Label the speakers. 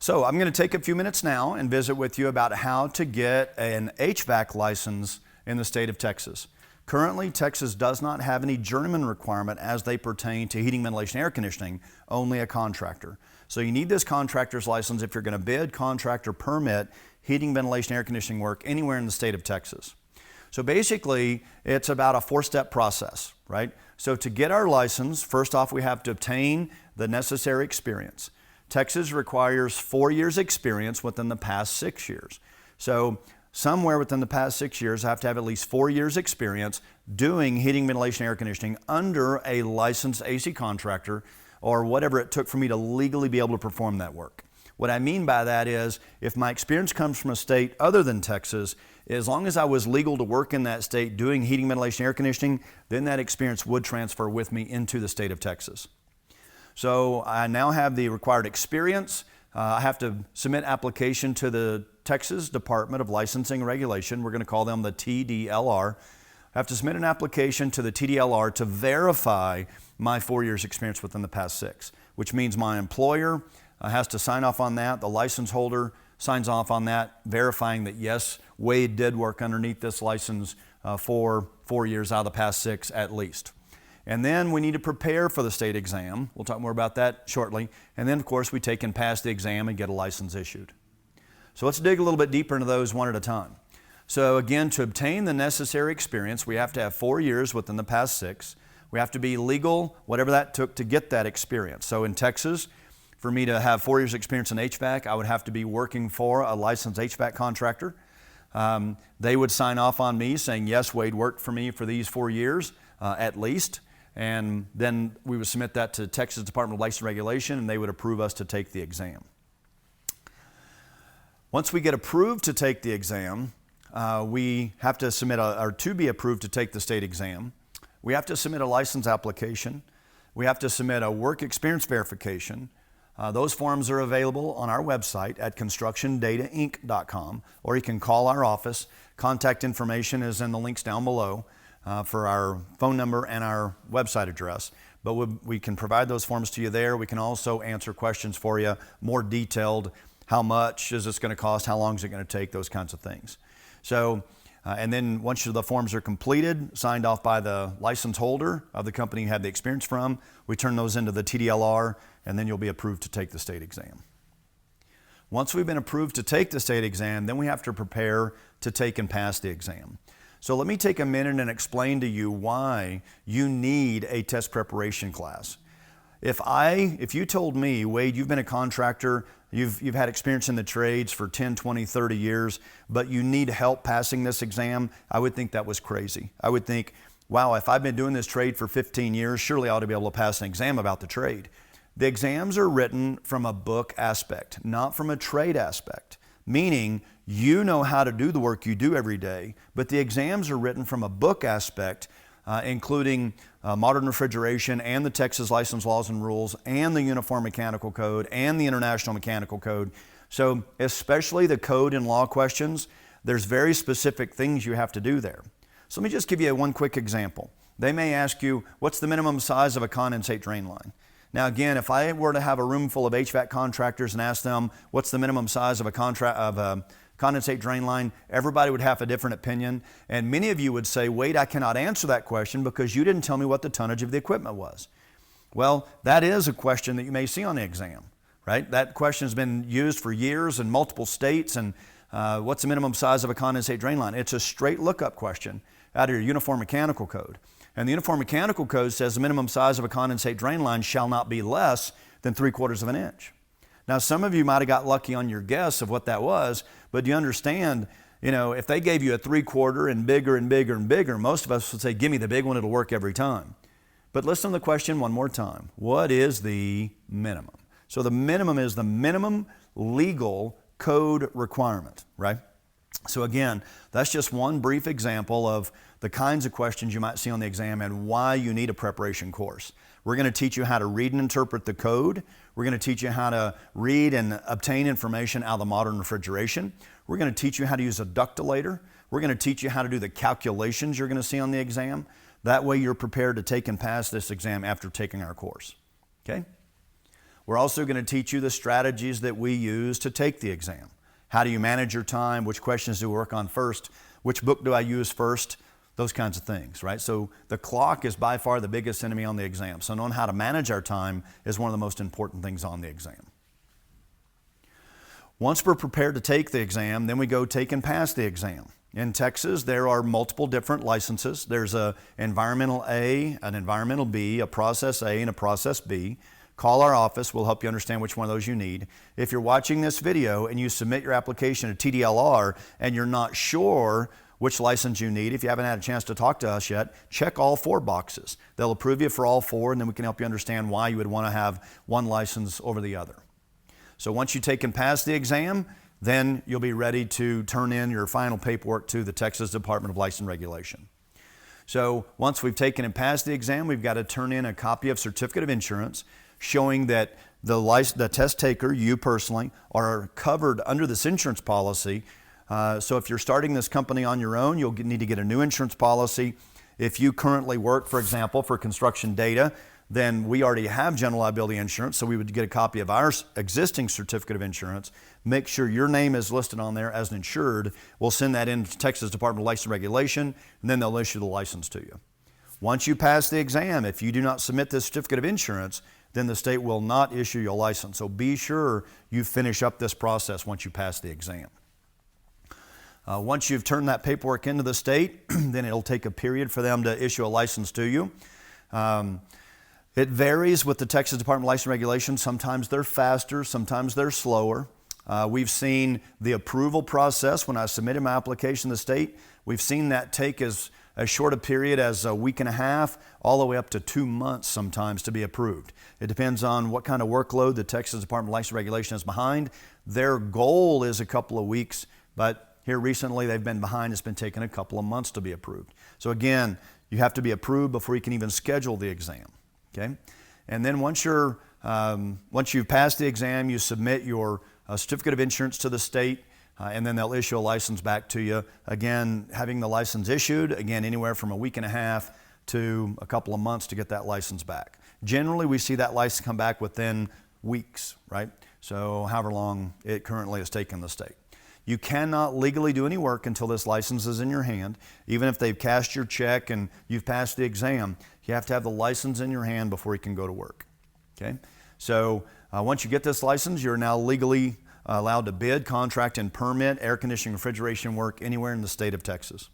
Speaker 1: So I'm going to take a few minutes now and visit with you about how to get an HVAC license in the state of Texas. Currently, Texas does not have any journeyman requirement as they pertain to heating, ventilation, air conditioning, only a contractor. So you need this contractor's license if you're going to bid, contract, or permit heating, ventilation, air conditioning work anywhere in the state of Texas. So basically, it's about a four-step process, right? So to get our license, first off, we have to obtain the necessary experience. Texas requires 4 years experience within the past 6 years. So somewhere within the past 6 years, I have to have at least 4 years experience doing heating, ventilation, air conditioning under a licensed AC contractor or whatever it took for me to legally be able to perform that work. What I mean by that is, if my experience comes from a state other than Texas, as long as I was legal to work in that state doing heating, ventilation, air conditioning, then that experience would transfer with me into the state of Texas. So I now have the required experience. I have to submit application to the Texas Department of Licensing and Regulation. We're going to call them the TDLR. I have to submit an application to the TDLR to verify my 4 years experience within the past 6, which means my employer has to sign off on that. The license holder signs off on that, verifying that yes, Wade did work underneath this license for 4 years out of the past 6 at least. And then we need to prepare for the state exam. We'll talk more about that shortly. And then, of course, we take and pass the exam and get a license issued. So let's dig a little bit deeper into those one at a time. So again, to obtain the necessary experience, we have to have 4 years within the past 6. We have to be legal, whatever that took to get that experience. So in Texas, for me to have 4 years experience in HVAC, I would have to be working for a licensed HVAC contractor. They would sign off on me saying, yes, Wade worked for me for these 4 years at least. And then we would submit that to Texas Department of Licensing and Regulation, and they would approve us to take the exam. Once we get approved to take the exam, we have to submit, or to be approved to take the state exam, we have to submit a license application. We have to submit a work experience verification. Those forms are available on our website at constructiondatainc.com, or you can call our office. Contact information is in the links down below. For our phone number and our website address. But we can provide those forms to you there. We can also answer questions for you, more detailed. How much is this going to cost? How long is it going to take? Those kinds of things. So, and then once the forms are completed, signed off by the license holder of the company you had the experience from, we turn those into the TDLR, and then you'll be approved to take the state exam. Once we've been approved to take the state exam, then we have to prepare to take and pass the exam. So let me take a minute and explain to you why you need a test preparation class. If you told me, Wade, you've been a contractor, you've had experience in the trades for 10, 20, 30 years, but you need help passing this exam, I would think that was crazy. I would think, wow, if I've been doing this trade for 15 years, surely I ought to be able to pass an exam about the trade. The exams are written from a book aspect, not from a trade aspect. Meaning, you know how to do the work you do every day, but the exams are written from a book aspect, including modern refrigeration and the Texas License Laws and Rules and the Uniform Mechanical Code and the International Mechanical Code. So especially the code and law questions, there's very specific things you have to do there. So let me just give you one quick example. They may ask you, what's the minimum size of a condensate drain line? Now again, if I were to have a room full of HVAC contractors and ask them what's the minimum size of a condensate drain line, everybody would have a different opinion. And many of you would say, Wade, I cannot answer that question because you didn't tell me what the tonnage of the equipment was. Well, that is a question that you may see on the exam, right? That question has been used for years in multiple states. And what's the minimum size of a condensate drain line? It's a straight lookup question out of your Uniform Mechanical Code. And the Uniform Mechanical Code says the minimum size of a condensate drain line shall not be less than 3/4 of an inch. Now, some of you might have got lucky on your guess of what that was, but you understand, if they gave you a 3/4 and bigger and bigger and bigger, most of us would say, give me the big one, it'll work every time. But listen to the question one more time. What is the minimum? So the minimum is the minimum legal code requirement, right? So again, that's just one brief example of the kinds of questions you might see on the exam and why you need a preparation course. We're going to teach you how to read and interpret the code. We're going to teach you how to read and obtain information out of the modern refrigeration. We're going to teach you how to use a ductilator. We're going to teach you how to do the calculations you're going to see on the exam. That way you're prepared to take and pass this exam after taking our course. Okay? We're also going to teach you the strategies that we use to take the exam. How do you manage your time? Which questions do we work on first? Which book do I use first? Those kinds of things, right? So the clock is by far the biggest enemy on the exam. So knowing how to manage our time is one of the most important things on the exam. Once we're prepared to take the exam, then we go take and pass the exam. In Texas, there are multiple different licenses. There's an Environmental A, an Environmental B, a Process A, and a Process B. Call our office. We'll help you understand which one of those you need. If you're watching this video and you submit your application to TDLR and you're not sure which license you need, if you haven't had a chance to talk to us yet, check all 4 boxes. They'll approve you for all 4, and then we can help you understand why you would want to have one license over the other. So once you take and pass the exam, then you'll be ready to turn in your final paperwork to the Texas Department of License Regulation. So once we've taken and passed the exam, we've got to turn in a copy of certificate of insurance showing that the test taker, you personally, are covered under this insurance policy. So if you're starting this company on your own, you'll need to get a new insurance policy. If you currently work, for example, for Construction Data, then we already have general liability insurance, so we would get a copy of our existing certificate of insurance, make sure your name is listed on there as an insured. We'll send that in to Texas Department of License Regulation, and then they'll issue the license to you. Once you pass the exam, if you do not submit this certificate of insurance, then the state will not issue you a license. So be sure you finish up this process once you pass the exam. Once you've turned that paperwork into the state, then it'll take a period for them to issue a license to you. It varies with the Texas Department of License Regulation. Sometimes they're faster, sometimes they're slower. We've seen the approval process when I submitted my application to the state. We've seen that take as short a period as a week and a half, all the way up to 2 months sometimes to be approved. It depends on what kind of workload the Texas Department of License Regulation is behind. Their goal is a couple of weeks, but here recently they've been behind. It's been taking a couple of months to be approved. So again, you have to be approved before you can even schedule the exam. Okay? And then once you've passed the exam, you submit your certificate of insurance to the state, and then they'll issue a license back to you. Again, having the license issued, again, anywhere from a week and a half to a couple of months to get that license back. Generally, we see that license come back within weeks, right? So however long it currently has taken the state. You cannot legally do any work until this license is in your hand. Even if they've cashed your check and you've passed the exam, you have to have the license in your hand before you can go to work. Okay? So once you get this license, you're now legally allowed to bid, contract, and permit air conditioning, refrigeration work anywhere in the state of Texas.